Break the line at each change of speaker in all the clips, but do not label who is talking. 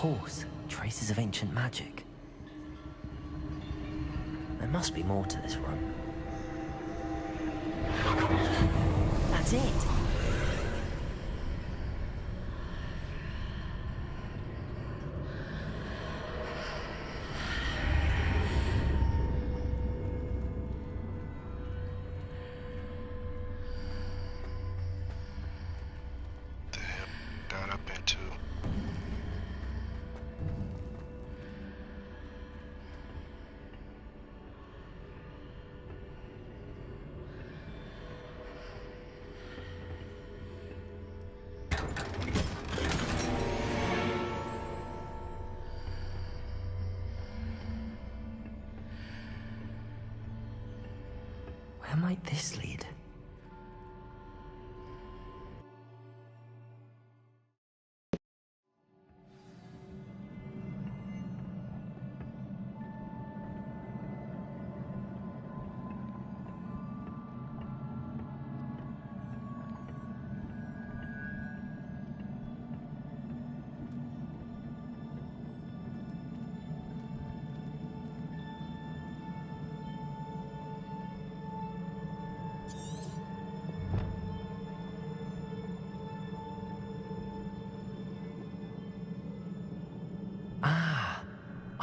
course, traces of ancient magic. There must be more to this room. That's it! Where might this lead?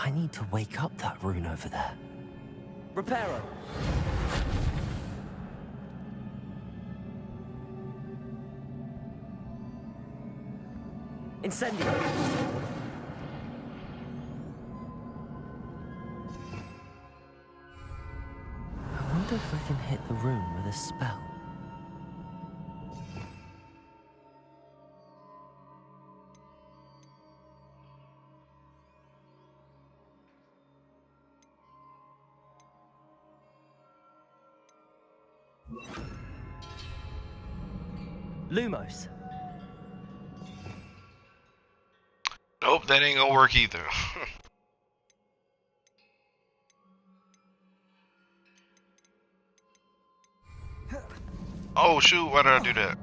I need to wake up that rune over there. Reparo! Incendio! I wonder if I can hit the rune with a spell. Lumos.
Nope, that ain't gonna work either. Oh shoot, why did I do that?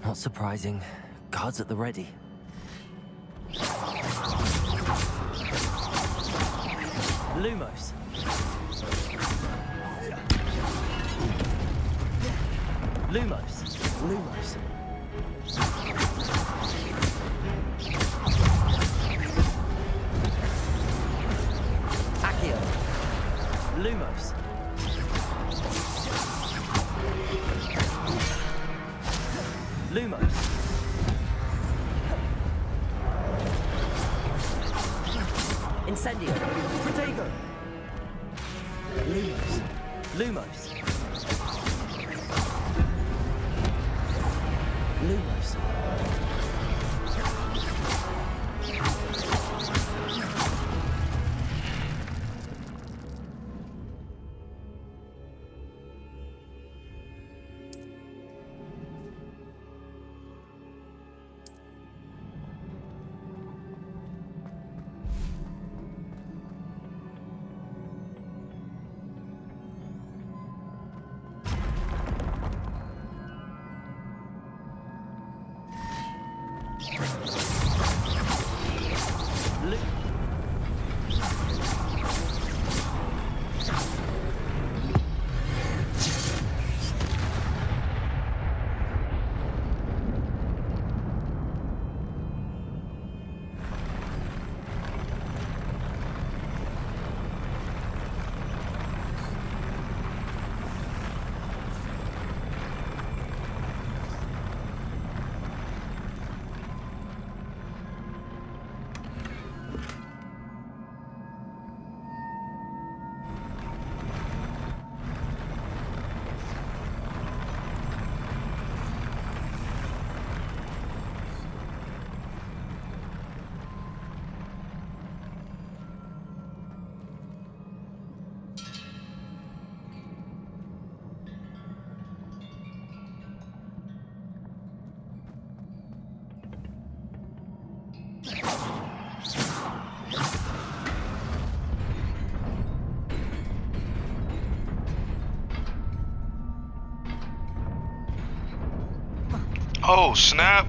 Not surprising. Guards at the ready. Lumos. Lumos. Lumos. Accio. Lumos. Lumos. Incendio. Protego. Lumos. Lumos. Lumos.
Oh, snap.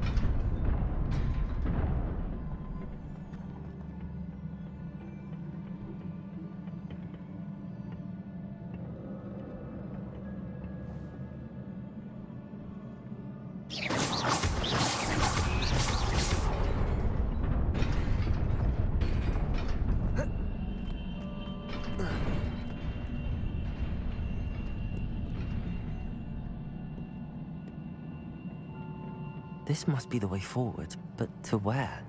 This must be the way forward, but to where?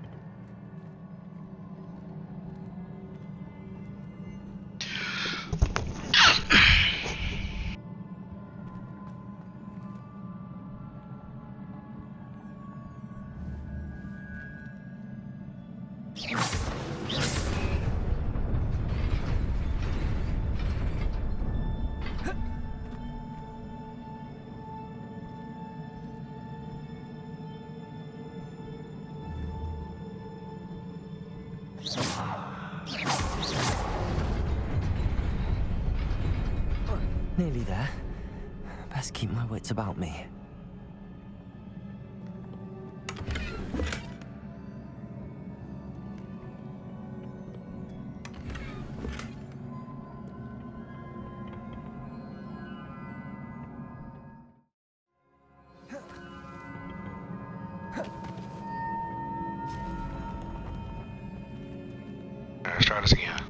Nearly there. Best keep my wits about me.
Let's try this again.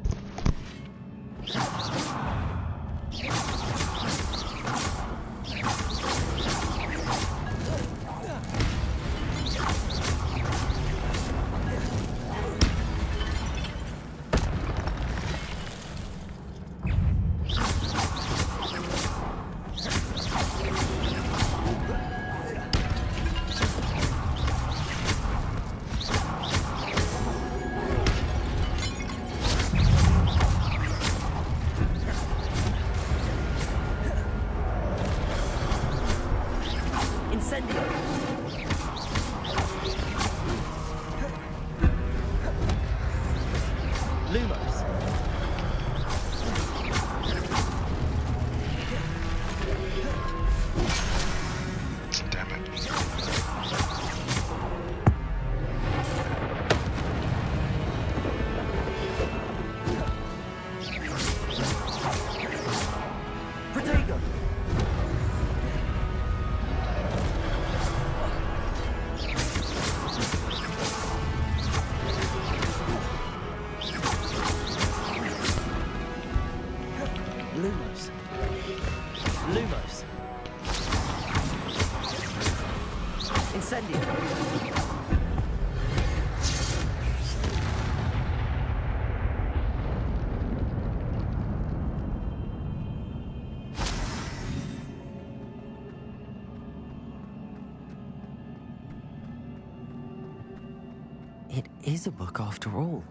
It is a book after all.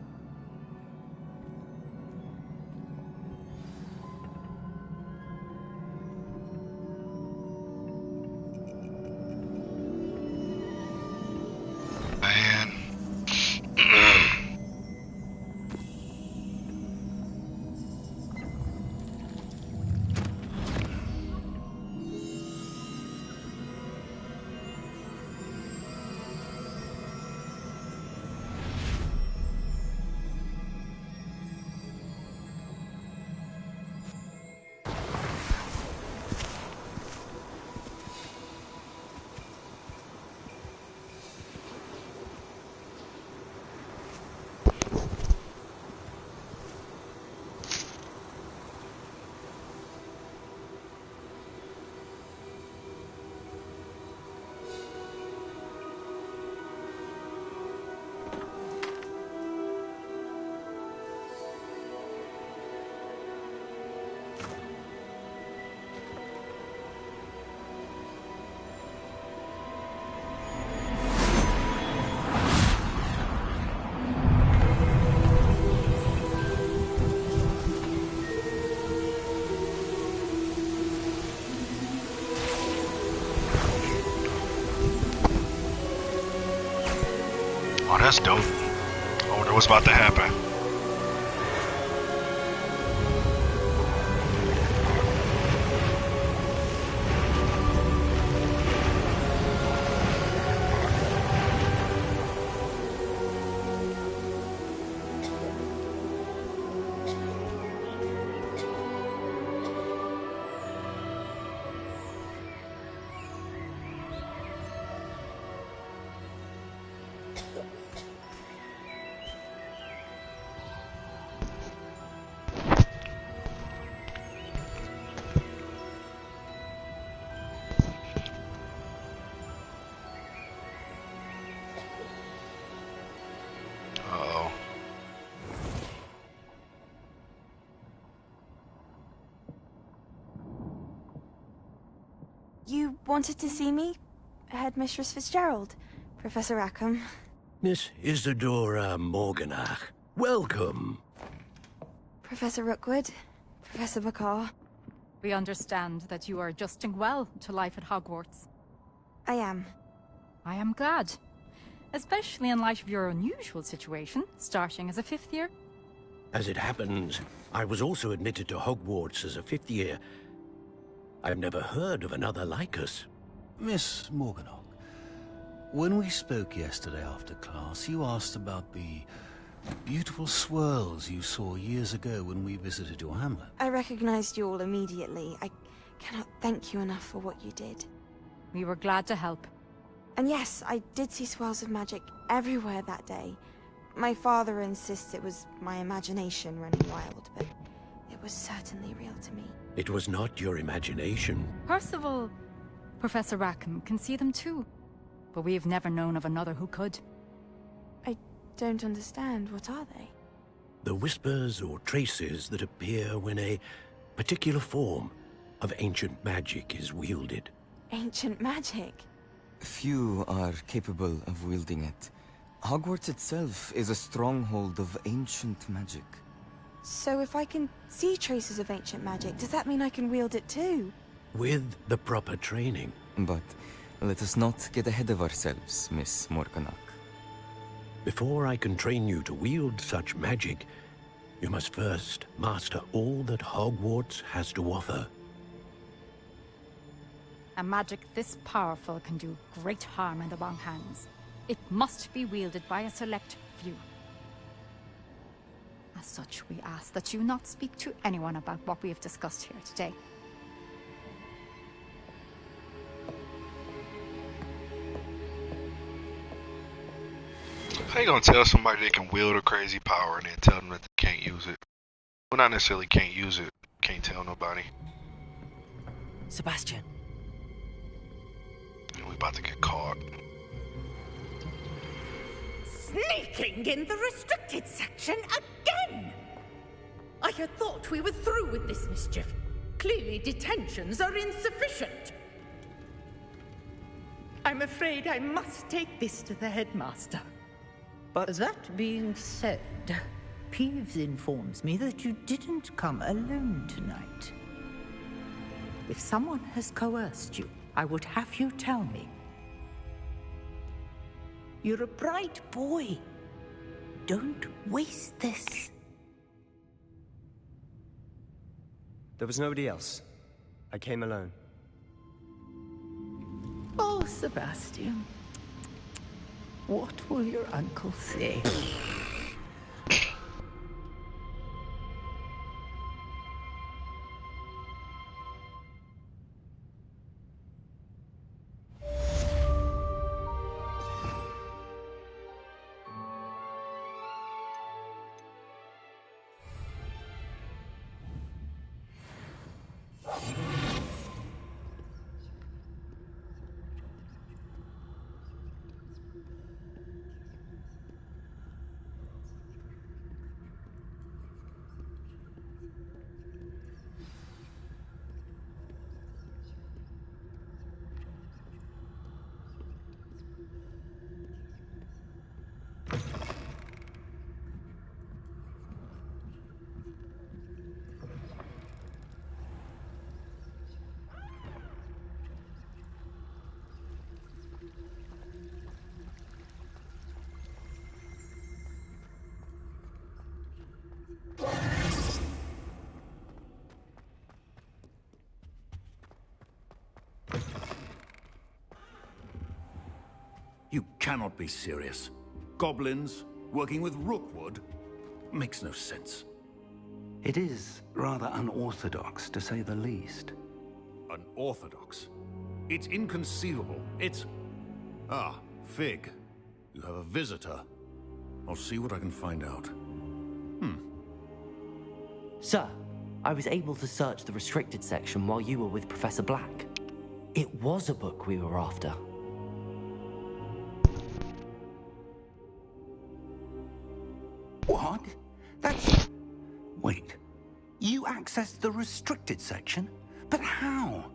Man. Oh, that's dope. I wonder what's about to happen.
You wanted to see me? Headmistress Fitzgerald, Professor Rackham.
Miss Isadora Morganach, welcome.
Professor Rookwood, Professor McCaw.
We understand that you are adjusting well to life at Hogwarts.
I am.
I am glad. Especially in light of your unusual situation, starting as a 5th year.
As it happens, I was also admitted to Hogwarts as a 5th year. I've never heard of another like us.
Miss Morganach, when we spoke yesterday after class, you asked about the beautiful swirls you saw years ago when we visited your hamlet.
I recognized you all immediately. I cannot thank you enough for what you did.
We were glad to help.
And yes, I did see swirls of magic everywhere that day. My father insists it was my imagination running wild, but it was certainly real to me.
It was not your imagination.
Percival, Professor Rackham can see them too. But we have never known of another who could.
I don't understand. What are they?
The whispers or traces that appear when a particular form of ancient magic is wielded.
Ancient magic?
Few are capable of wielding it. Hogwarts itself is a stronghold of ancient magic.
So if I can see traces of ancient magic, does that mean I can wield it too?
With the proper training.
But let us not get ahead of ourselves, Miss Morganach.
Before I can train you to wield such magic, you must first master all that Hogwarts has to offer.
A magic this powerful can do great harm in the wrong hands. It must be wielded by a select few. As such, we ask that you not speak to anyone about what we have discussed here today.
How you gonna tell somebody they can wield a crazy power and then tell them that they can't use it? Well, not necessarily can't use it. Can't tell nobody.
Sebastian.
We about to get caught.
Sneaking in the restricted section again! I had thought we were through with this mischief. Clearly detentions are insufficient. I'm afraid I must take this to the headmaster.
But that being said, Peeves informs me that you didn't come alone tonight. If someone has coerced you, I would have you tell me. You're a bright boy. Don't waste this.
There was nobody else. I came alone.
Oh, Sebastian. What will your uncle say?
You cannot be serious. Goblins working with Rookwood? Makes no sense.
It is rather unorthodox, to say the least.
Unorthodox? It's inconceivable. It's... Ah, Fig. You have a visitor. I'll see what I can find out.
Sir, I was able to search the restricted section while you were with Professor Black. It was a book we were after.
What? That's... Wait. You accessed the restricted section? But how?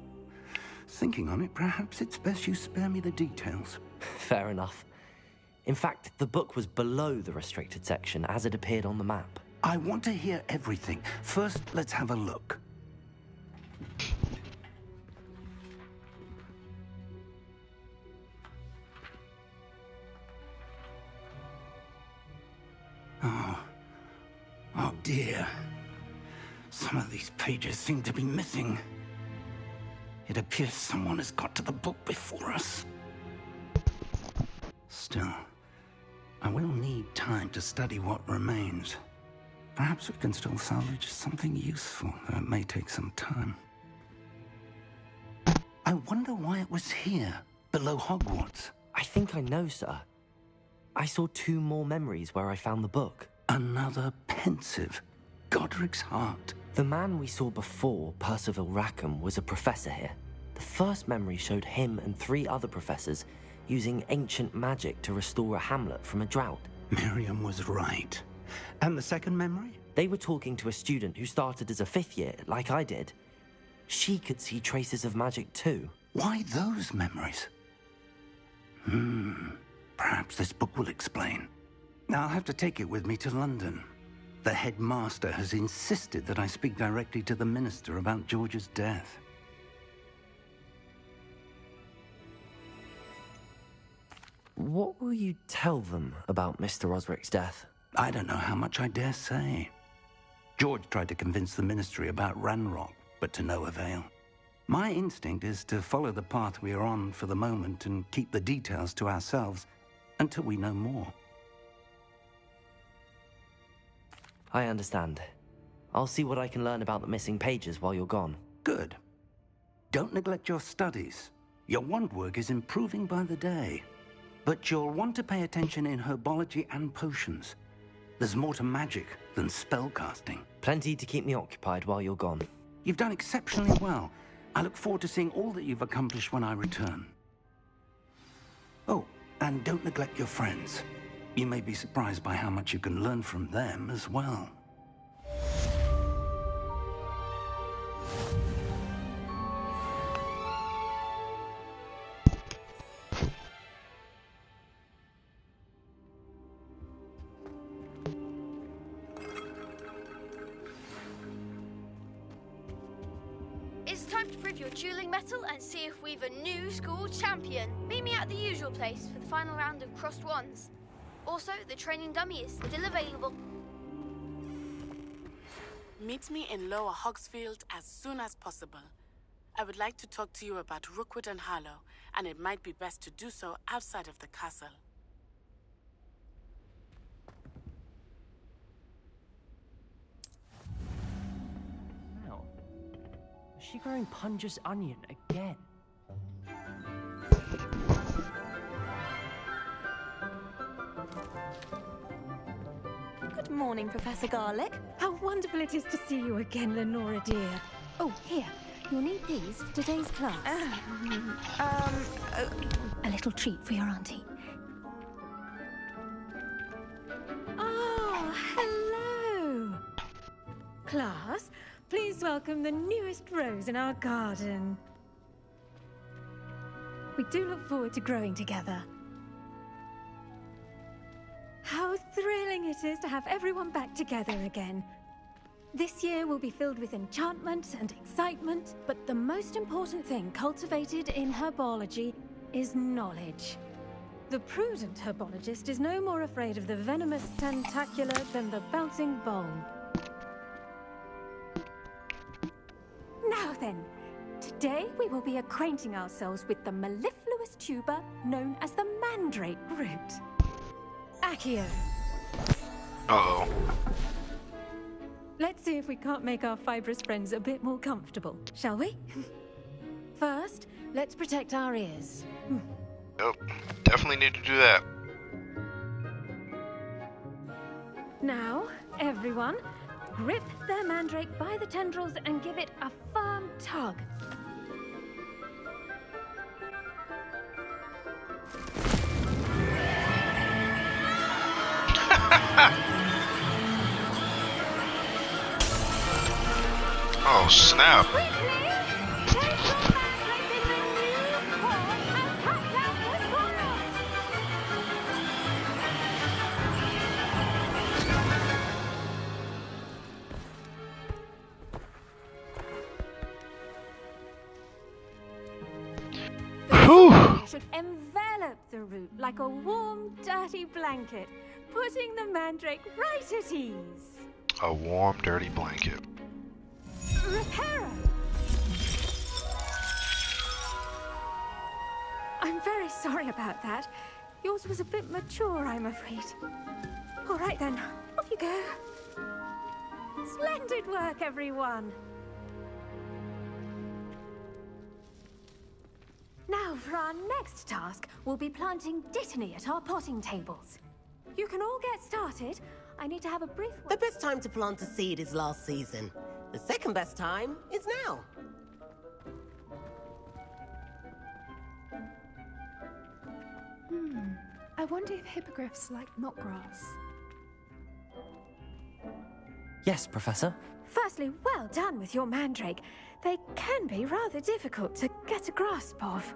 Thinking on it, perhaps it's best you spare me the details.
Fair enough. In fact, the book was below the restricted section as it appeared on the map.
I want to hear everything. First, let's have a look. Oh dear. Some of these pages seem to be missing. It appears someone has got to the book before us. Still, I will need time to study what remains. Perhaps we can still salvage something useful, though it may take some time. I wonder why it was here, below Hogwarts.
I think I know, sir. I saw 2 more memories where I found the book.
Another pensive. Godric's heart.
The man we saw before, Percival Rackham, was a professor here. The first memory showed him and 3 other professors using ancient magic to restore a hamlet from a drought.
Miriam was right. And the second memory?
They were talking to a student who started as a 5th year, like I did. She could see traces of magic too.
Why those memories? Perhaps this book will explain. I'll have to take it with me to London. The headmaster has insisted that I speak directly to the minister about George's death.
What will you tell them about Mr. Osric's death?
I don't know how much I dare say. George tried to convince the ministry about Ranrock, but to no avail. My instinct is to follow the path we are on for the moment and keep the details to ourselves until we know more.
I understand. I'll see what I can learn about the missing pages while you're gone.
Good. Don't neglect your studies. Your wand work is improving by the day. But you'll want to pay attention in herbology and potions. There's more to magic than spellcasting.
Plenty to keep me occupied while you're gone.
You've done exceptionally well. I look forward to seeing all that you've accomplished when I return. Oh, and don't neglect your friends. You may be surprised by how much you can learn from them as well.
It's time to prove your dueling mettle and see if we've a new school champion. Meet me at the usual place for the final round of crossed wands. Also, the training dummy is still available.
Meet me in Lower Hogsfield as soon as possible. I would like to talk to you about Rookwood and Harlow, and it might be best to do so outside of the castle.
Wow. Is she growing Punja's onion again?
Good morning, Professor Garlick.
How wonderful it is to see you again, Lenora dear.
Oh, here. You'll need these for today's class. A little treat for your auntie.
Oh, hello. Class, please welcome the newest rose in our garden. We do look forward to growing together. How thrilling it is to have everyone back together again. This year will be filled with enchantment and excitement, but the most important thing cultivated in herbology is knowledge. The prudent herbologist is no more afraid of the venomous tentacular than the bouncing bulb. Now then, today we will be acquainting ourselves with the mellifluous tuber known as the mandrake root. Accio.
Uh-oh.
Let's see if we can't make our fibrous friends a bit more comfortable, shall we? First, let's protect our ears.
Yep, definitely need to do that.
Now, everyone, grip their mandrake by the tendrils and give it a firm tug.
Oh, snap.
should envelop the root like a warm, dirty blanket, putting the mandrake right at ease.
A warm, dirty blanket.
Reparo! I'm very sorry about that. Yours was a bit mature, I'm afraid. All right then, off you go. Splendid work, everyone. Now, for our next task, we'll be planting Dittany at our potting tables. You can all get started. I need to have a brief...
The best time to plant a seed is last season. The second best time is now.
I wonder if hippogriffs like knotgrass.
Yes, Professor.
Firstly, well done with your mandrake. They can be rather difficult to get a grasp of.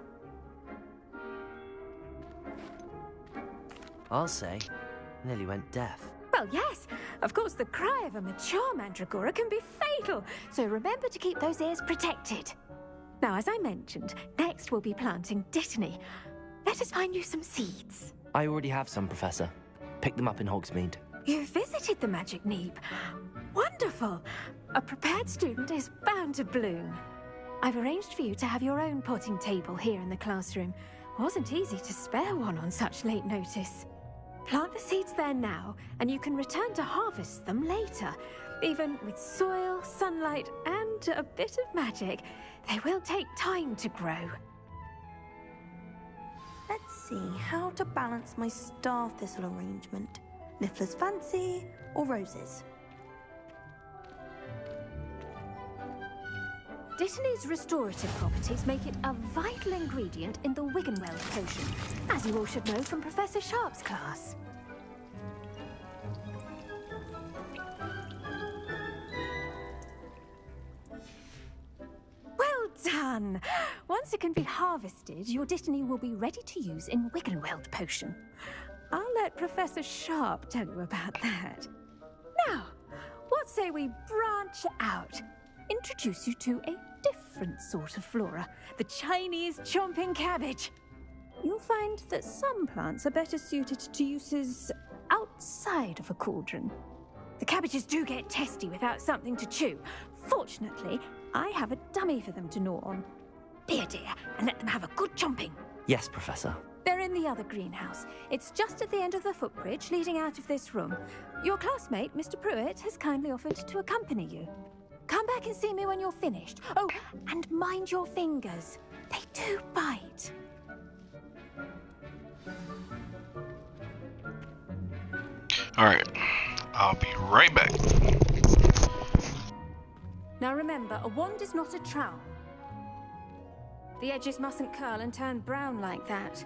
I'll say, nearly went deaf.
Well, yes. Of course, the cry of a mature mandragora can be fatal, so remember to keep those ears protected. Now, as I mentioned, next we'll be planting Dittany. Let us find you some seeds.
I already have some, Professor. Picked them up in Hogsmeade.
You visited the Magic Neep. Wonderful! A prepared student is bound to bloom. I've arranged for you to have your own potting table here in the classroom. Wasn't easy to spare one on such late notice. Plant the seeds there now, and you can return to harvest them later. Even with soil, sunlight, and a bit of magic, they will take time to grow.
Let's see how to balance my star thistle arrangement. Niffler's fancy or roses?
Dittany's restorative properties make it a vital ingredient in the Wiggenweld potion, as you all should know from Professor Sharp's class. Well done! Once it can be harvested, your Dittany will be ready to use in Wiggenweld potion. I'll let Professor Sharp tell you about that. Now, what say we branch out? Introduce you to a different sort of flora, the Chinese chomping cabbage. You'll find that some plants are better suited to uses outside of a cauldron. The cabbages do get testy without something to chew. Fortunately, I have a dummy for them to gnaw on. Be a dear and let them have a good chomping.
Yes, Professor.
They're in the other greenhouse. It's just at the end of the footbridge leading out of this room. Your classmate, Mr. Pruitt, has kindly offered to accompany you. Come back and see me when you're finished. Oh, and mind your fingers. They do bite.
Alright, I'll be right back.
Now remember, a wand is not a trowel. The edges mustn't curl and turn brown like that.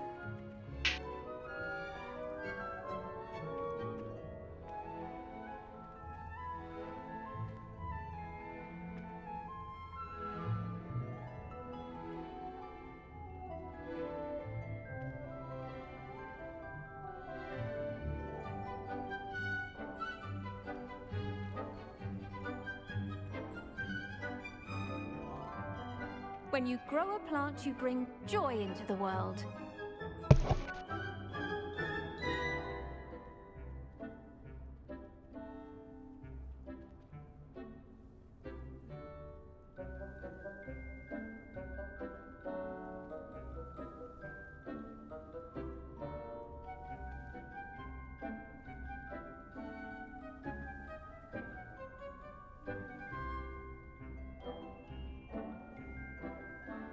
When you grow a plant, you bring joy into the world.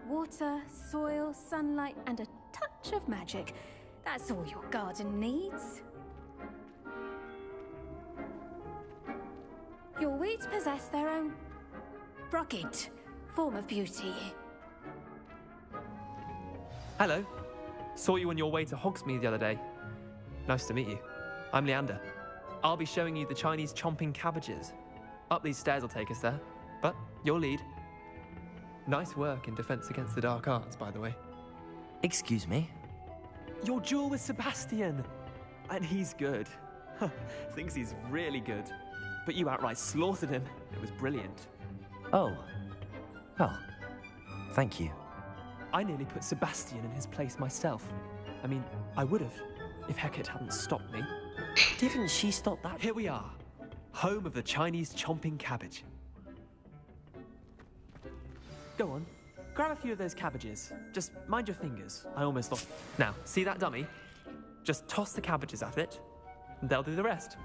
Water, soil, sunlight, and a touch of magic. That's all your garden needs. Your weeds possess their own rugged form of beauty.
Hello. Saw you on your way to Hogsmeade the other day. Nice to meet you. I'm Leander. I'll be showing you the Chinese chomping cabbages. Up these stairs will take us there, but you'll lead. Nice work in Defense Against the Dark Arts, by the way.
Excuse me?
Your duel with Sebastian! And he's good. Thinks he's really good. But you outright slaughtered him. It was brilliant.
Oh. Well, thank you.
I nearly put Sebastian in his place myself. I mean, I would have, if Hecate hadn't stopped me.
Didn't she stop that?
Here we are, home of the Chinese chomping cabbage. Go on, grab a few of those cabbages. Just mind your fingers. I almost lost. Now, see that dummy? Just toss the cabbages at it, and they'll do the rest.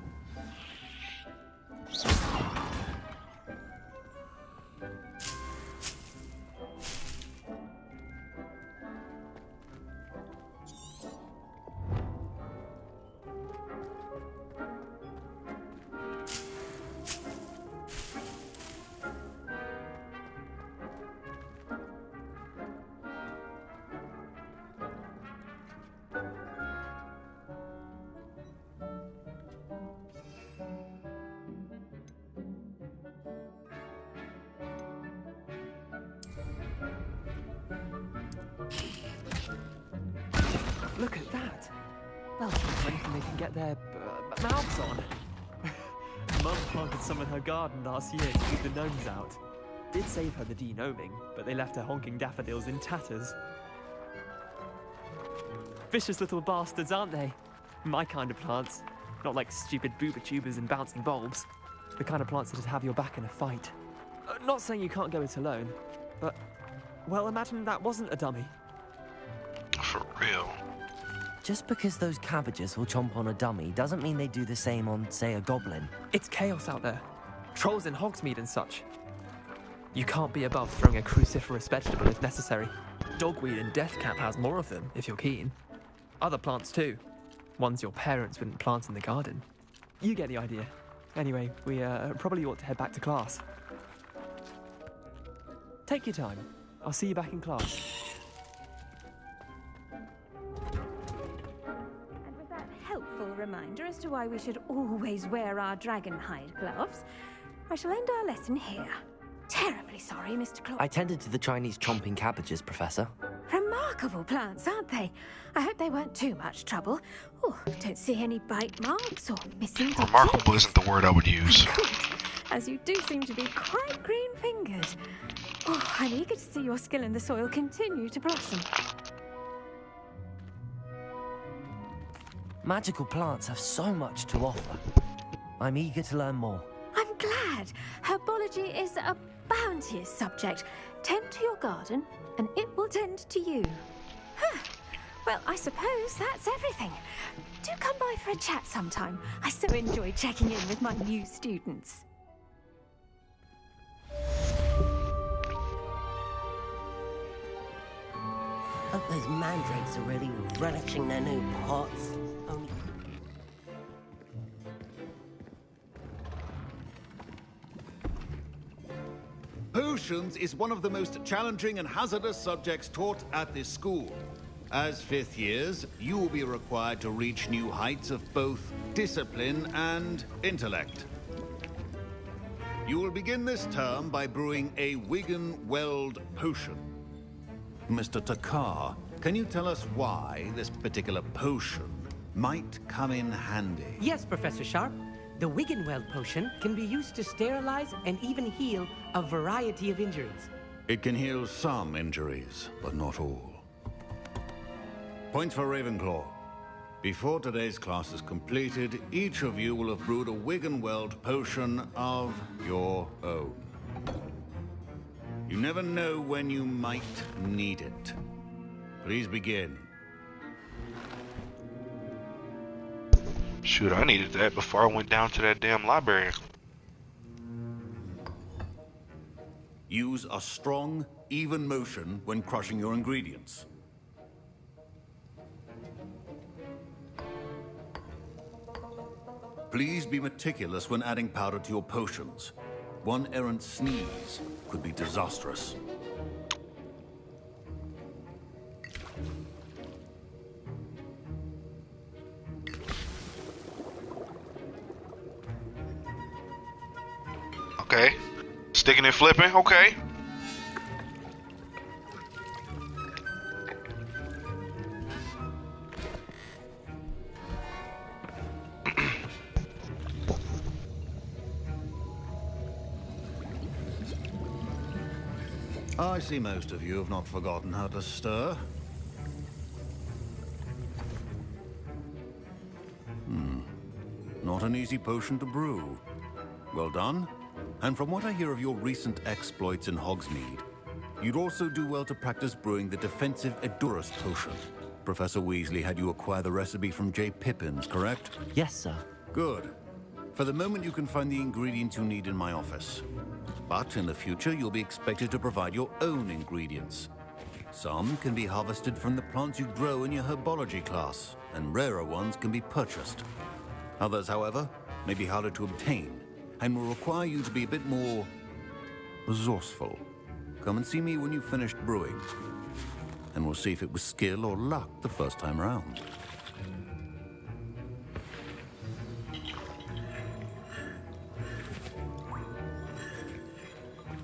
Look at that. Well, anything they can get their mouths on. Mum planted some in her garden last year to keep the gnomes out. Did save her the de-gnoming, but they left her honking daffodils in tatters. Vicious little bastards, aren't they? My kind of plants. Not like stupid booba tubers and bouncing bulbs. The kind of plants that'd have your back in a fight. Not saying you can't go it alone, but, well, imagine that wasn't a dummy.
For real.
Just because those cabbages will chomp on a dummy doesn't mean they do the same on, say, a goblin.
It's chaos out there. Trolls in Hogsmeade and such. You can't be above throwing a cruciferous vegetable if necessary. Dogweed and deathcap has more of them, if you're keen. Other plants too. Ones your parents wouldn't plant in the garden. You get the idea. Anyway, we probably ought to head back to class. Take your time. I'll see you back in class.
Helpful reminder as to why we should always wear our dragonhide gloves. I shall end our lesson here. Terribly sorry, Mr. Claw.
I tended to the Chinese chomping cabbages, Professor.
Remarkable plants, aren't they? I hope they weren't too much trouble. Oh, don't see any bite marks or missing digits.
Remarkable isn't the word I would use.
Good, as you do seem to be quite green-fingered. Oh, I'm eager to see your skill in the soil continue to blossom.
Magical plants have so much to offer. I'm eager to learn more.
I'm glad. Herbology is a bounteous subject. Tend to your garden, and it will tend to you. Huh. Well, I suppose that's everything. Do come by for a chat sometime. I so enjoy checking in with my new students.
Hope those mandrakes are really relishing their new pots. Only...
Potions is one of the most challenging and hazardous subjects taught at this school. As fifth years, you will be required to reach new heights of both discipline and intellect. You will begin this term by brewing a Wigan-Weld potion. Mr. Takar, can you tell us why this particular potion might come in handy?
Yes, Professor Sharp. The Wigan-Weld potion can be used to sterilize and even heal a variety of injuries.
It can heal some injuries, but not all. Points for Ravenclaw. Before today's class is completed, each of you will have brewed a Wigan-Weld potion of your own. You never know when you might need it. Please begin.
Shoot, I needed that before I went down to that damn library.
Use a strong, even motion when crushing your ingredients. Please be meticulous when adding powder to your potions. One errant sneeze could be disastrous.
Okay. Sticking and flipping, okay.
I see most of you have not forgotten how to stir. Not an easy potion to brew. Well done. And from what I hear of your recent exploits in Hogsmeade, you'd also do well to practice brewing the defensive Edurus potion. Professor Weasley had you acquire the recipe from J. Pippin's, correct?
Yes, sir.
Good. For the moment, you can find the ingredients you need in my office. But in the future, you'll be expected to provide your own ingredients. Some can be harvested from the plants you grow in your herbology class, and rarer ones can be purchased. Others, however, may be harder to obtain, and will require you to be a bit more resourceful. Come and see me when you've finished brewing, and we'll see if it was skill or luck the first time round.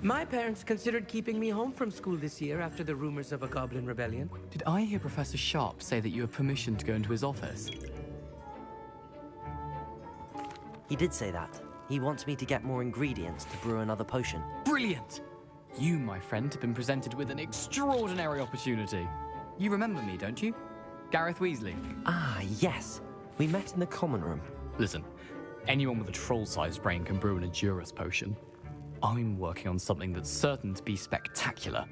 My parents considered keeping me home from school this year after the rumors of a goblin rebellion.
Did I hear Professor Sharp say that you have permission to go into his office?
He did say that. He wants me to get more ingredients to brew another potion.
Brilliant! You, my friend, have been presented with an extraordinary opportunity. You remember me, don't you? Gareth Weasley.
Ah, yes. We met in the common room.
Listen, anyone with a troll-sized brain can brew an Edurus potion. I'm working on something that's certain to be spectacular.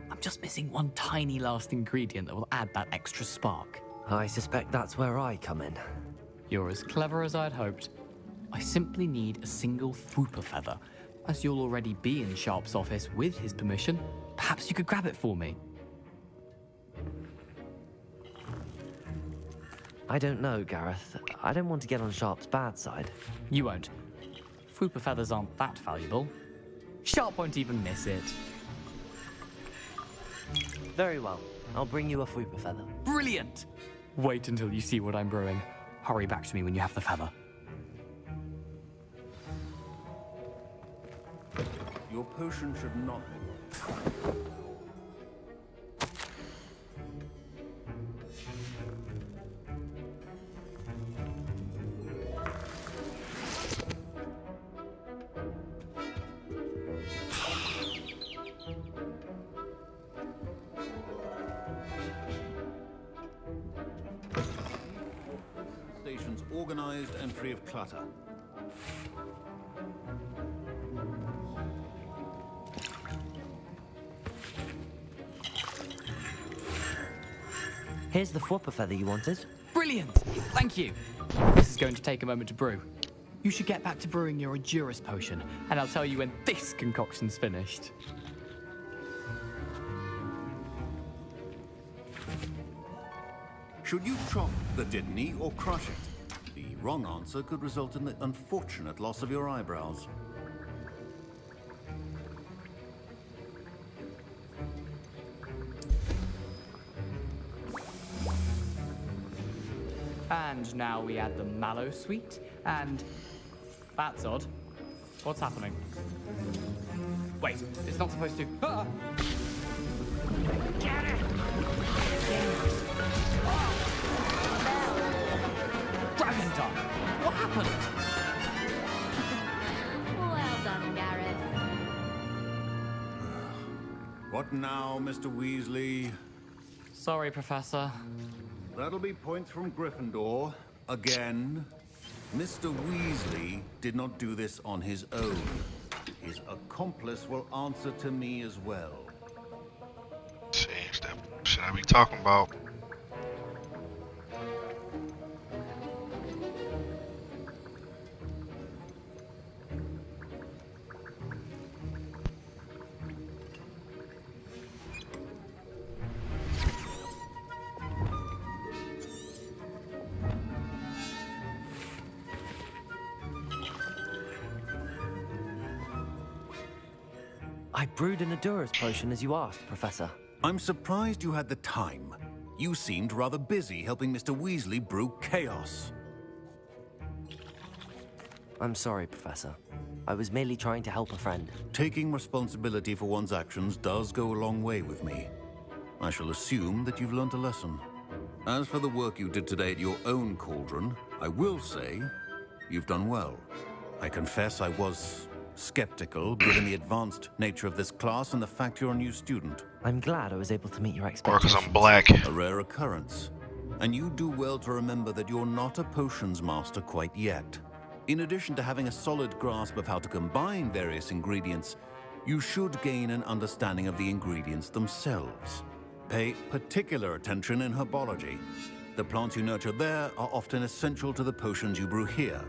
I'm just missing one tiny last ingredient that will add that extra spark.
I suspect that's where I come in.
You're as clever as I'd hoped. I simply need a single Fwooper feather. As you'll already be in Sharp's office with his permission, perhaps you could grab it for me.
I don't know, Gareth. I don't want to get on Sharp's bad side.
You won't. Fwooper feathers aren't that valuable. Sharp won't even miss it.
Very well. I'll bring you a Fwooper feather.
Brilliant! Wait until you see what I'm brewing. Hurry back to me when you have the feather.
Your potion should not be. Stations organized and free of clutter.
Here's the Fwooper feather you wanted.
Brilliant! Thank you. This is going to take a moment to brew. You should get back to brewing your Edurus potion, and I'll tell you when this concoction's finished.
Should you chop the Didney or crush it? The wrong answer could result in the unfortunate loss of your eyebrows.
And now we add the mallow sweet, and... That's odd. What's happening? Wait, it's not supposed to... Ah! Get it! Dragon Dog! What happened?
Well done, Gareth.
What now, Mr. Weasley?
Sorry, Professor.
That'll be points from Gryffindor. Again. Mr. Weasley did not do this on his own. His accomplice will answer to me as well.
Seems that should I be talking about?
I brewed an Edurus potion as you asked, Professor.
I'm surprised you had the time. You seemed rather busy helping Mr. Weasley brew chaos.
I'm sorry, Professor. I was merely trying to help a friend.
Taking responsibility for one's actions does go a long way with me. I shall assume that you've learnt a lesson. As for the work you did today at your own cauldron, I will say you've done well. I confess I was skeptical, given the advanced nature of this class and the fact you're a new student.
I'm glad I was able to meet your
Or
expectations.
because I'm black.
A rare occurrence. And you do well to remember that you're not a potions master quite yet. In addition to having a solid grasp of how to combine various ingredients, you should gain an understanding of the ingredients themselves. Pay particular attention in herbology. The plants you nurture there are often essential to the potions you brew here.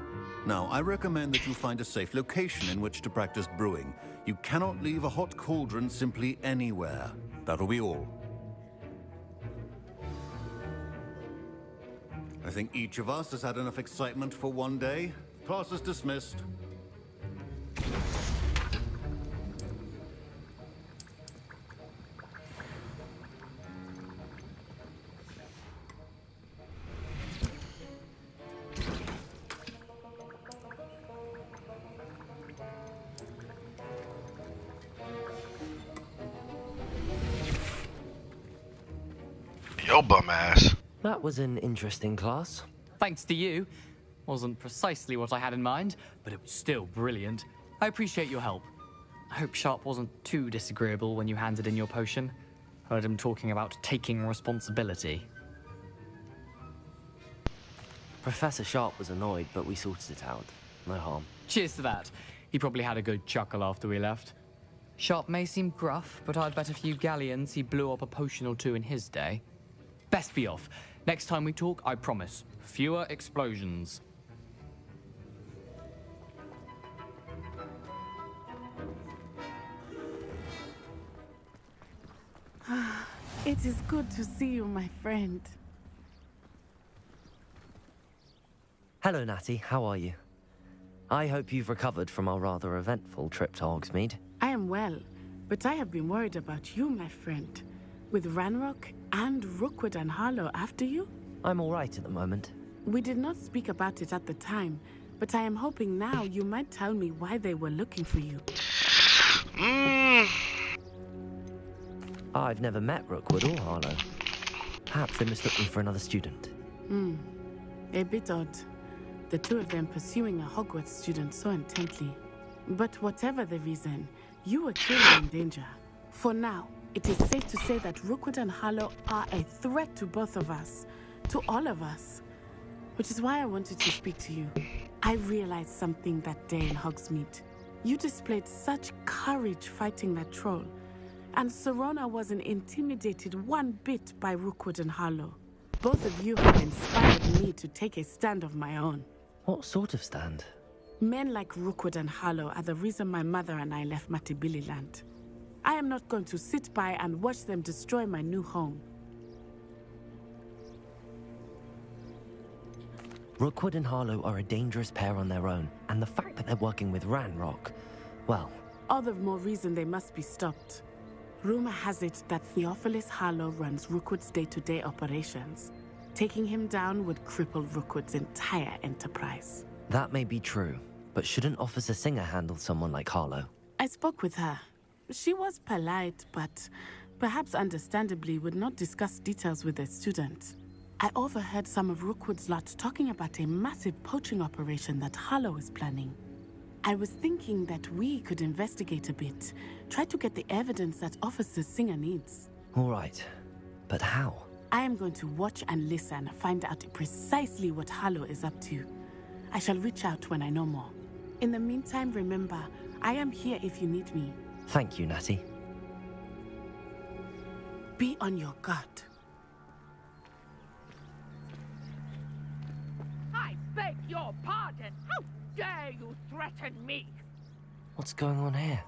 Now, I recommend that you find a safe location in which to practice brewing. You cannot leave a hot cauldron simply anywhere. That'll be all. I think each of us has had enough excitement for one day. Class is dismissed.
Yo bum ass.
That was an interesting class.
Thanks to you. Wasn't precisely what I had in mind, but it was still brilliant. I appreciate your help. I hope Sharp wasn't too disagreeable when you handed in your potion. Heard him talking about taking responsibility.
Professor Sharp was annoyed, but we sorted it out. No harm.
Cheers to that. He probably had a good chuckle after we left. Sharp may seem gruff, but I'd bet a few galleons he blew up a potion or two in his day. Best be off. Next time we talk, I promise, fewer explosions.
It is good to see you, my friend.
Hello, Natty. How are you? I hope you've recovered from our rather eventful trip to Hogsmeade.
I am well, but I have been worried about you, my friend. With Ranrock and Rookwood and Harlow after you?
I'm all right at the moment.
We did not speak about it at the time, but I am hoping now you might tell me why they were looking for you.
I've never met Rookwood or Harlow. Perhaps they mistook me for another student.
A bit odd. The two of them pursuing a Hogwarts student so intently. But whatever the reason, you were clearly in danger. For now, it is safe to say that Rookwood and Harlow are a threat to both of us. To all of us. Which is why I wanted to speak to you. I realized something that day in Hogsmeade. You displayed such courage fighting that troll. And Serona wasn't intimidated one bit by Rookwood and Harlow. Both of you have inspired me to take a stand of my own.
What sort of stand?
Men like Rookwood and Harlow are the reason my mother and I left Matibili land. I am not going to sit by and watch them destroy my new home.
Rookwood and Harlow are a dangerous pair on their own, and the fact that they're working with Ranrock, well...
All the more reason they must be stopped. Rumor has it that Theophilus Harlow runs Rookwood's day-to-day operations. Taking him down would cripple Rookwood's entire enterprise.
That may be true, but shouldn't Officer Singer handle someone like Harlow?
I spoke with her. She was polite, but perhaps understandably would not discuss details with a student. I overheard some of Rookwood's lot talking about a massive poaching operation that Harlow is planning. I was thinking that we could investigate a bit, try to get the evidence that Officer Singer needs.
All right, but how?
I am going to watch and listen, find out precisely what Harlow is up to. I shall reach out when I know more. In the meantime, remember, I am here if you need me.
Thank you, Natty.
Be on your guard.
I beg your pardon. How dare you threaten me?
What's going on here?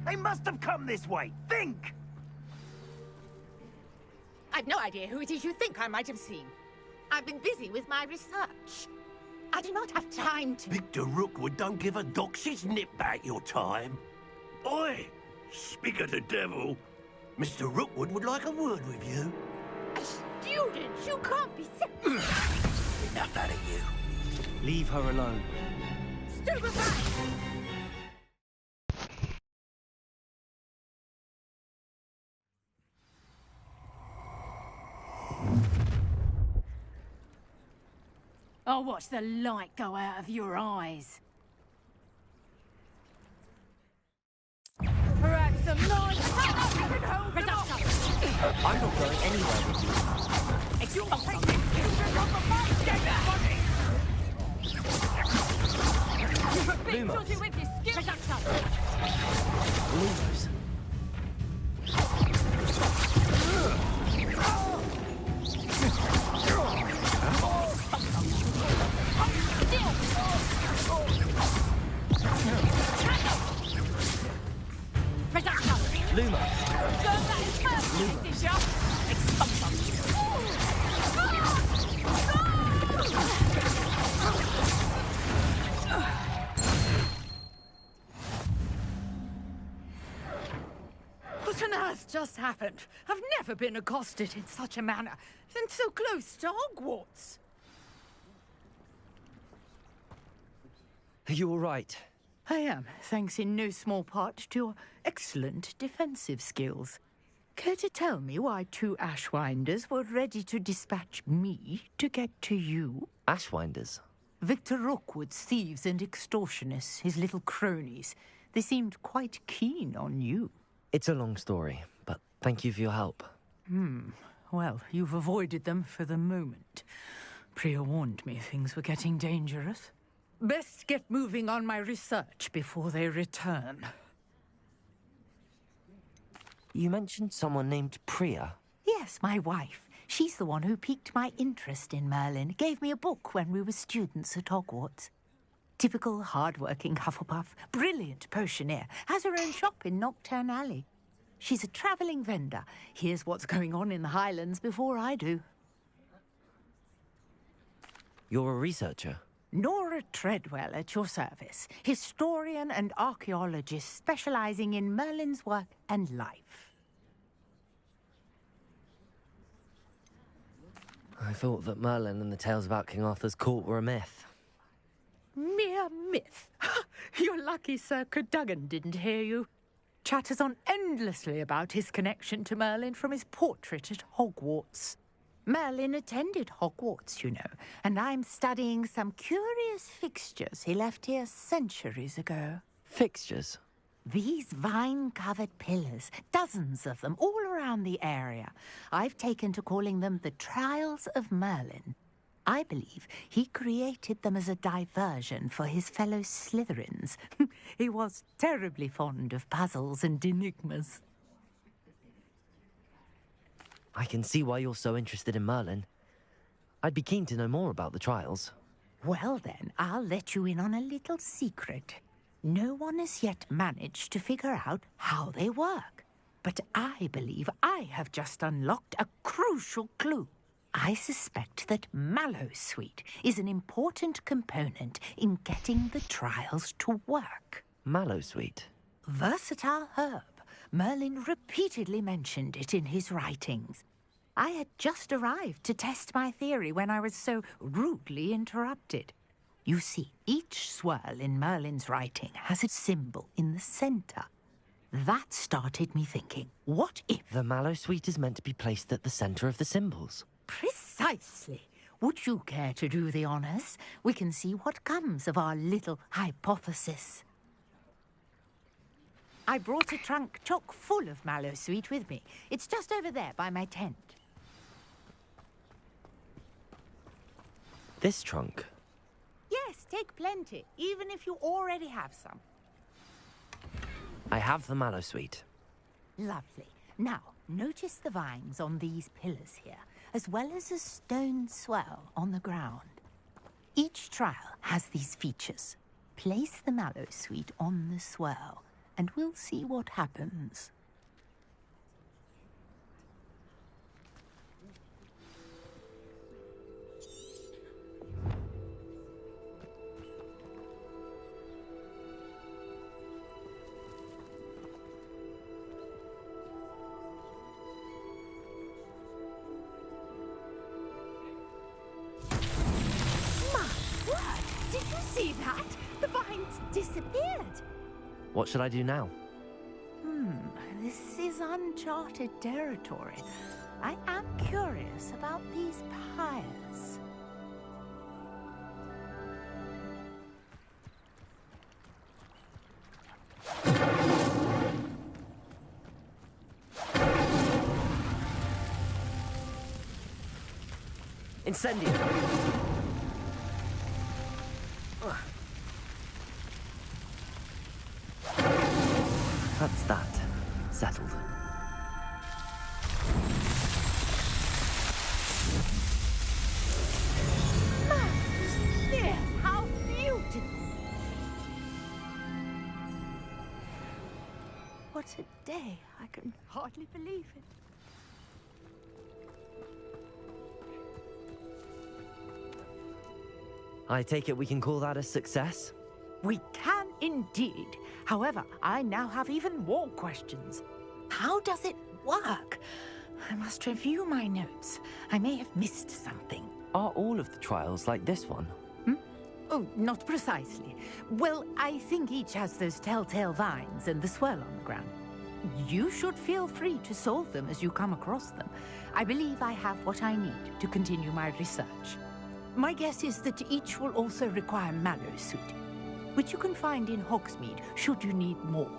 They must have come this way. Think!
I've no idea who it is you think I might have seen. I've been busy with my research. I do not have time to...
Victor Rookwood don't give a doxy's nip back your time. Oi! Speak of the devil. Mr. Rookwood would like a word with you.
A student? You can't be
Enough out of you.
Leave her alone.
Stupefy!
I'll watch the light go out of your eyes. Perhaps some nice
I'm not going anywhere with you. Lumos. Lumos.
What on earth just happened? I've never been accosted in such a manner, and so close to Hogwarts.
Are you all right?
I am, thanks in no small part to your excellent defensive skills. Care to tell me why 2 Ashwinders were ready to dispatch me to get to you?
Ashwinders?
Victor Rookwood's thieves and extortionists, his little cronies. They seemed quite keen on you.
It's a long story, but thank you for your help.
Well, you've avoided them for the moment. Priya warned me things were getting dangerous. Best get moving on my research before they return.
You mentioned someone named Priya.
Yes, my wife. She's the one who piqued my interest in Merlin. Gave me a book when we were students at Hogwarts. Typical hard-working Hufflepuff, brilliant potioneer, has her own shop in Nocturne Alley. She's a travelling vendor. Hears what's going on in the Highlands before I do.
You're a researcher?
Nora Treadwell at your service, historian and archaeologist specialising in Merlin's work and life.
I thought that Merlin and the tales about King Arthur's court were a myth.
Mere myth. You're lucky Sir Cadogan didn't hear you. Chatters on endlessly about his connection to Merlin from his portrait at Hogwarts. Merlin attended Hogwarts, you know, and I'm studying some curious fixtures he left here centuries ago.
Fixtures?
These vine-covered pillars, dozens of them, all around the area. I've taken to calling them the Trials of Merlin. I believe he created them as a diversion for his fellow Slytherins. He was terribly fond of puzzles and enigmas.
I can see why you're so interested in Merlin. I'd be keen to know more about the trials.
Well then, I'll let you in on a little secret. No one has yet managed to figure out how they work. But I believe I have just unlocked a crucial clue. I suspect that Mallowsweet is an important component in getting the trials to work.
Mallowsweet?
Versatile herb. Merlin repeatedly mentioned it in his writings. I had just arrived to test my theory when I was so rudely interrupted. You see, each swirl in Merlin's writing has a symbol in the centre. That started me thinking, what if...
The Mallowsweet is meant to be placed at the centre of the symbols.
Precisely. Would you care to do the honours? We can see what comes of our little hypothesis. I brought a trunk chock full of Mallowsweet with me. It's just over there by my tent.
This trunk?
Yes, take plenty, even if you already have some.
I have the Mallowsweet.
Lovely. Now, notice the vines on these pillars here, as well as a stone swell on the ground. Each trial has these features. Place the Mallowsweet on the swirl, and we'll see what happens.
Did you see that? The vines disappeared.
What should I do now?
This is uncharted territory. I am curious about these pyres.
Incendio! That's that. Settled.
Dear, how beautiful!
What a day. I can hardly believe it.
I take it we can call that a success?
We can indeed. However, I now have even more questions. How does it work? I must review my notes. I may have missed something.
Are all of the trials like this one?
Oh, not precisely. Well, I think each has those telltale vines and the swirl on the ground. You should feel free to solve them as you come across them. I believe I have what I need to continue my research. My guess is that each will also require Mallow's suit, which you can find in Hogsmeade should you need more.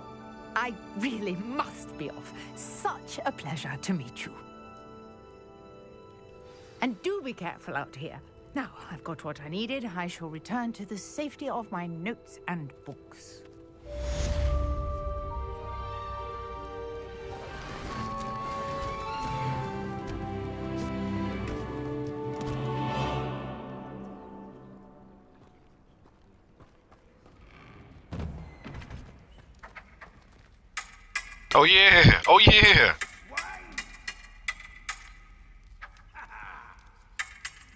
I really must be off. Such a pleasure to meet you. And do be careful out here. Now, I've got what I needed. I shall return to the safety of my notes and books.
Oh yeah! Oh yeah!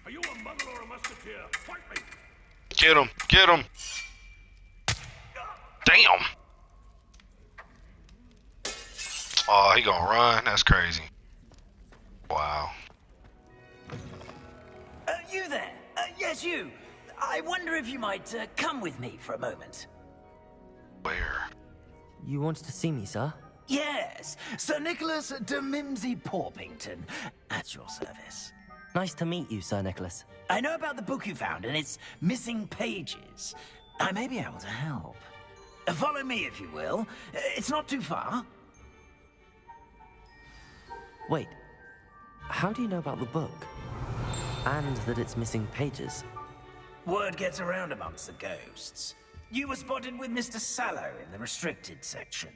Are you a muggle or a musketeer? Fight me!
Get him! Get him! Damn! Oh, he gonna run? That's crazy. Wow.
You there? Yes, you. I wonder if you might come with me for a moment.
Where?
You wanted to see me, sir?
Yes, Sir Nicholas de Mimsy Porpington, at your service.
Nice to meet you, Sir Nicholas.
I know about the book you found and its missing pages. I may be able to help. Follow me, if you will. It's not too far.
Wait, how do you know about the book? And that it's missing pages?
Word gets around amongst the ghosts. You were spotted with Mr. Sallow in the restricted section.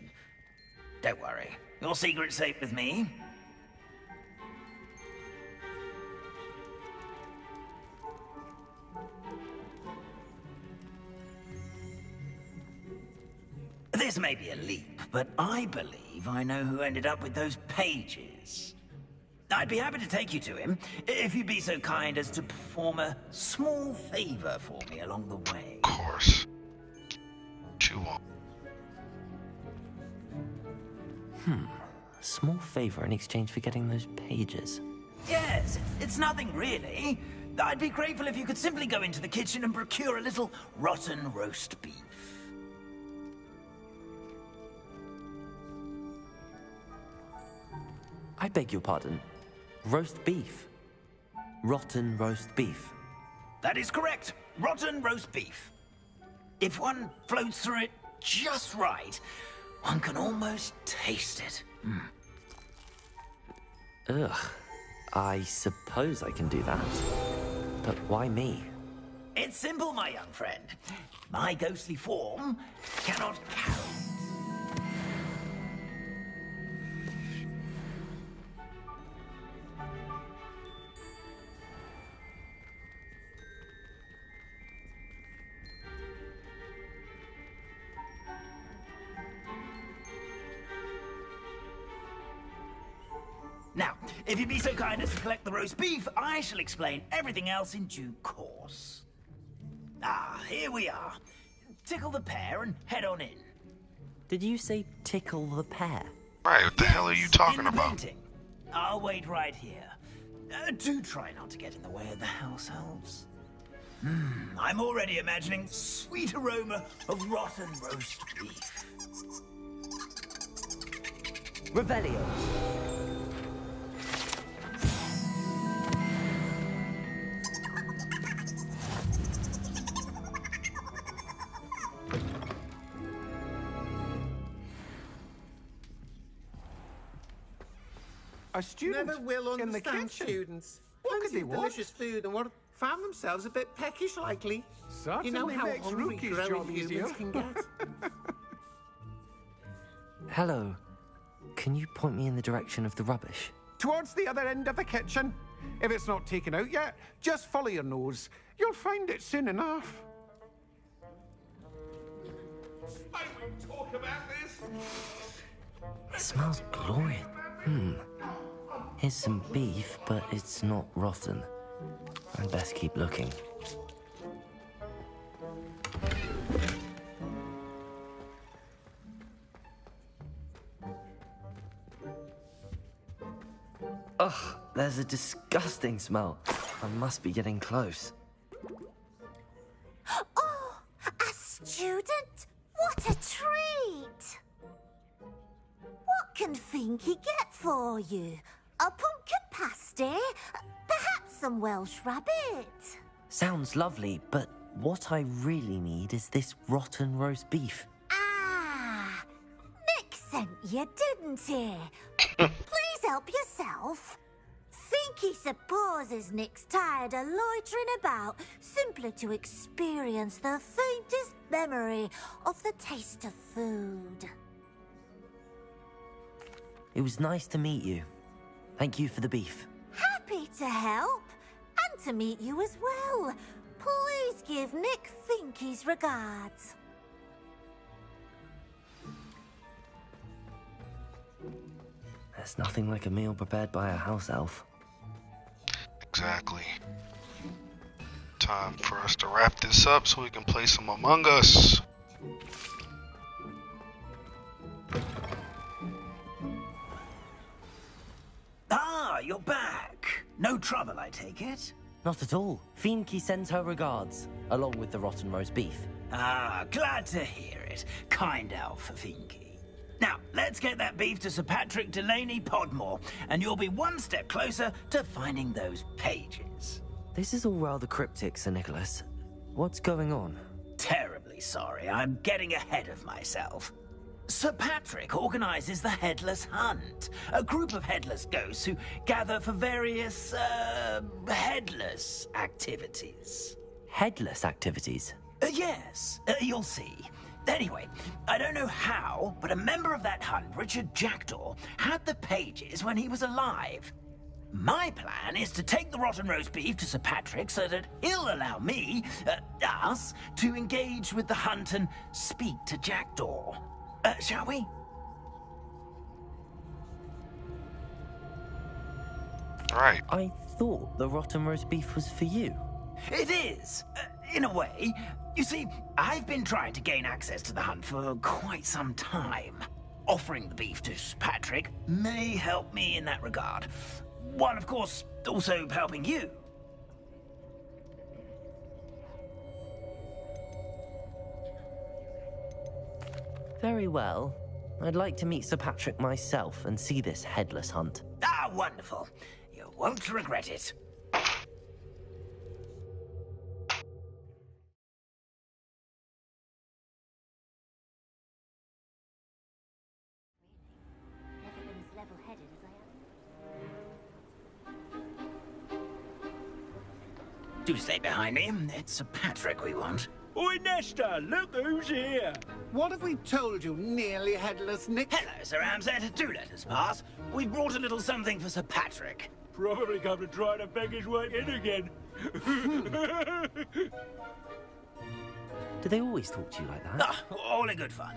Don't worry, your secret's safe with me. This may be a leap, but I believe I know who ended up with those pages. I'd be happy to take you to him, if you'd be so kind as to perform a small favor for me along the way.
Of course. What you want?
A small favor in exchange for getting those pages.
Yes, it's nothing really. I'd be grateful if you could simply go into the kitchen and procure a little rotten roast beef.
I beg your pardon. Roast beef. Rotten roast beef.
That is correct. Rotten roast beef. If one floats through it just right, one can almost taste it.
Ugh. I suppose I can do that. But why me?
It's simple, my young friend. My ghostly form cannot carry. Now, if you'd be so kind as to collect the roast beef, I shall explain everything else in due course. Ah, here we are. Tickle the pear and head on in.
Did you say tickle the pear?
Right, what the hell are you talking about?
Painting. I'll wait right here. Do try not to get in the way of the house elves. I'm already imagining sweet aroma of rotten roast beef.
Revelio.
A student
Never will
in the
understand
kitchen.
students.
What could they want?
Delicious food and what? Found themselves a bit peckish, likely.
Certainly
you know how
makes
hungry
Rookie's
growing
job
humans
easier.
can get.
Hello. Can you point me in the direction of the rubbish?
Towards the other end of the kitchen. If it's not taken out yet, just follow your nose. You'll find it soon enough.
I won't talk about this.
It smells glorious. Here's some beef, but it's not rotten. I'd best keep looking. Ugh, there's a disgusting smell. I must be getting close.
Oh, a student? What a treat! What can Finky get for you? A pumpkin pasty? Perhaps some Welsh rabbit?
Sounds lovely, but what I really need is this rotten roast beef.
Ah, Nick sent you, didn't he? Please help yourself. Finky supposes Nick's tired of loitering about simply to experience the faintest memory of the taste of food.
It was nice to meet you. Thank you for the beef.
Happy to help, and to meet you as well. Please give Nick Finky's regards.
There's nothing like a meal prepared by a house elf.
Exactly. Time for us to wrap this up so we can play some Among Us.
Ah, you're back. No trouble, I take it?
Not at all. Finky sends her regards, along with the rotten roast beef.
Ah, glad to hear it. Kind elf, Finky. Now, let's get that beef to Sir Patrick Delaney Podmore, and you'll be one step closer to finding those pages.
This is all rather cryptic, Sir Nicholas. What's going on?
Terribly sorry, I'm getting ahead of myself. Sir Patrick organizes the Headless Hunt, a group of headless ghosts who gather for various, headless activities.
Headless activities?
Yes, you'll see. Anyway, I don't know how, but a member of that hunt, Richard Jackdaw, had the pages when he was alive. My plan is to take the rotten roast beef to Sir Patrick so that he'll allow me, us, to engage with the hunt and speak to Jackdaw. Shall we?
Right.
I thought the rotten roast beef was for you.
It is, in a way. You see, I've been trying to gain access to the hunt for quite some time. Offering the beef to Sir Patrick may help me in that regard. While, of course, also helping you.
Very well. I'd like to meet Sir Patrick myself and see this headless hunt.
Ah, wonderful. You won't regret it. Do stay behind me. It's Sir Patrick we want.
Oi, Nesta, look who's here. What have we told you, nearly headless Nick?
Hello, Sir Ramsay. Do let us pass. We've brought a little something for Sir Patrick.
Probably come to try to beg his way in again.
Do they always talk to you like that?
Ah, all in good fun.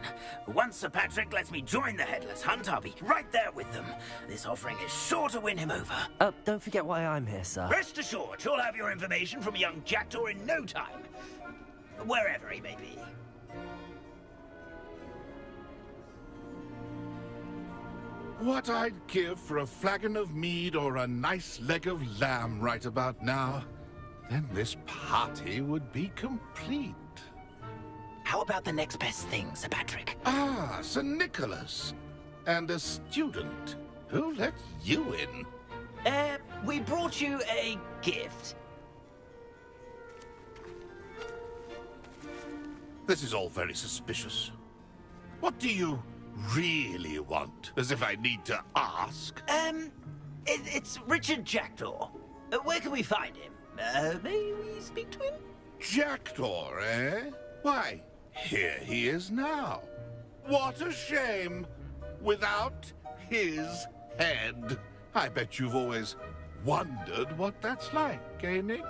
Once Sir Patrick lets me join the Headless Hunt, I'll be right there with them. This offering is sure to win him over.
Don't forget why I'm here, sir.
Rest assured, you'll have your information from young Jackdaw in no time. Wherever he may be.
What I'd give for a flagon of mead or a nice leg of lamb right about now. Then this party would be complete.
How about the next best thing, Sir Patrick?
Ah, Sir Nicholas. And a student. Who let you in?
We brought you a gift.
This is all very suspicious. What do you really want? As if I need to ask.
It's Richard Jackdaw. Where can we find him? May we speak to him?
Jackdaw, eh? Why, here he is now. What a shame. Without his head. I bet you've always wondered what that's like, eh, Nick?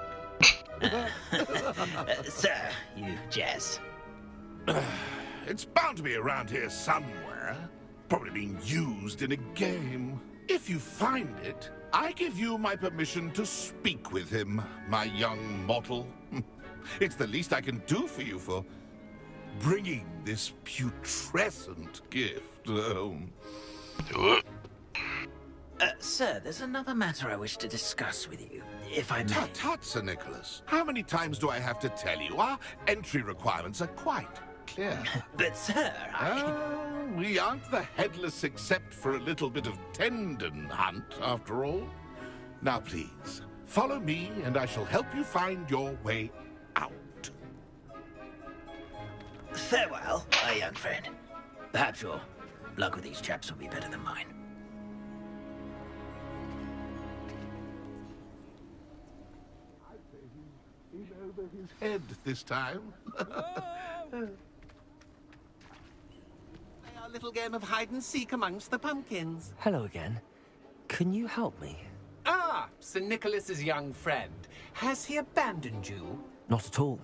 Sir, you jest.
It's bound to be around here somewhere. Probably being used in a game. If you find it, I give you my permission to speak with him, my young mortal. It's the least I can do for you for bringing this putrescent gift home.
Sir, there's another matter I wish to discuss with you, if I may.
Tut, Sir Nicholas. How many times do I have to tell you? Our entry requirements are quite clear.
But, sir,
we aren't the headless except for a little bit of tendon hunt, after all. Now, please, follow me, and I shall help you find your way out.
Farewell, my young friend. Perhaps your luck with these chaps will be better than mine.
In over his head this time.
Play our little game of hide-and-seek amongst the pumpkins.
Hello again. Can you help me?
Ah, Sir Nicholas's young friend. Has he abandoned you?
Not at all.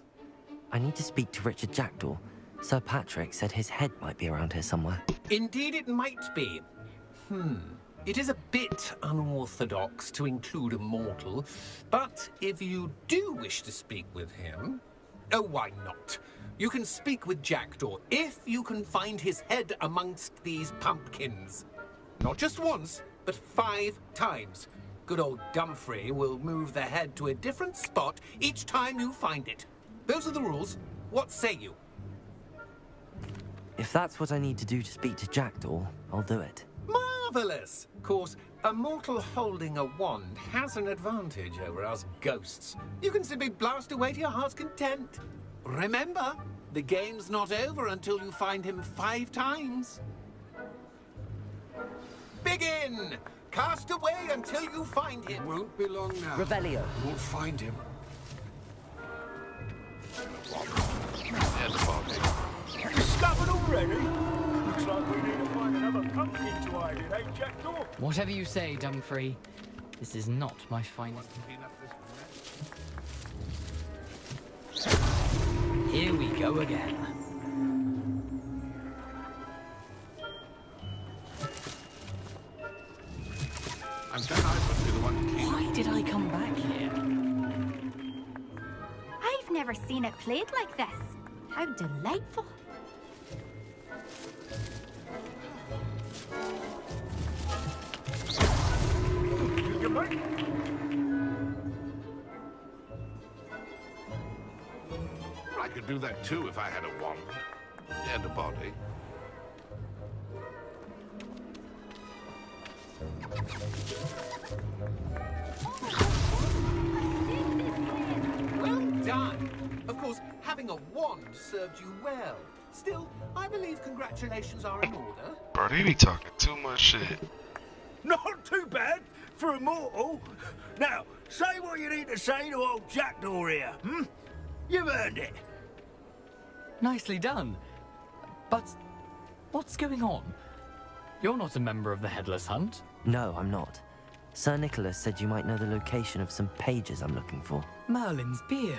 I need to speak to Richard Jackdaw. Sir Patrick said his head might be around here somewhere.
Indeed it might be. It is a bit unorthodox to include a mortal, but if you do wish to speak with him... Oh, why not? You can speak with Jackdaw if you can find his head amongst these pumpkins. Not just once, but 5 times. Good old Dumfrey will move the head to a different spot each time you find it. Those are the rules. What say you?
If that's what I need to do to speak to Jackdaw, I'll do it.
Marvellous! Of course, a mortal holding a wand has an advantage over us ghosts. You can simply blast away to your heart's content. Remember, the game's not over until you find him 5 times. Begin! Cast away until you find him. Won't be long now.
Revelio.
We'll find him.
Discovered already? Looks like we need to find another pumpkin to hide in, eh, Jackdaw?
Whatever you say, Dumfrey. This is not my finest. Here we go again.
I'm sure I must be the one to clean.
Why did I come back here?
I've never seen it played like this. How delightful.
I could do that too if I had a wand and a body.
Well done! Of course, having a wand served you well. Still, I believe congratulations are in order.
Bro, they be talking too much shit.
Not too bad for a mortal. Now, say what you need to say to old Jackdaw here, You've earned it.
Nicely done. But what's going on? You're not a member of the Headless Hunt.
No, I'm not. Sir Nicholas said you might know the location of some pages I'm looking for.
Merlin's beard.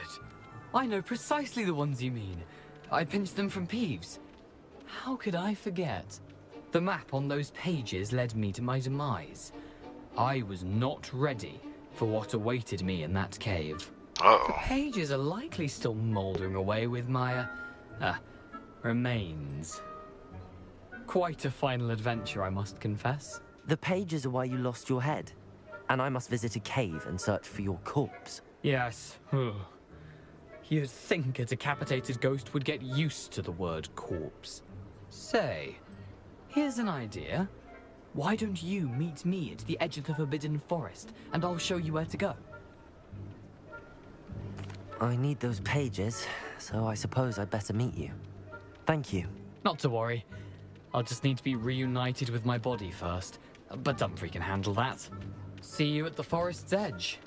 I know precisely the ones you mean. I pinched them from Peeves. How could I forget? The map on those pages led me to my demise. I was not ready for what awaited me in that cave. The pages are likely still mouldering away with my, remains. Quite a final adventure, I must confess.
The pages are why you lost your head, and I must visit a cave and search for your corpse.
Yes. You'd think a decapitated ghost would get used to the word corpse. Say, here's an idea. Why don't you meet me at the edge of the Forbidden Forest, and I'll show you where to go?
I need those pages, so I suppose I'd better meet you. Thank you.
Not to worry. I'll just need to be reunited with my body first. But Dumfrey can handle that. See you at the forest's edge.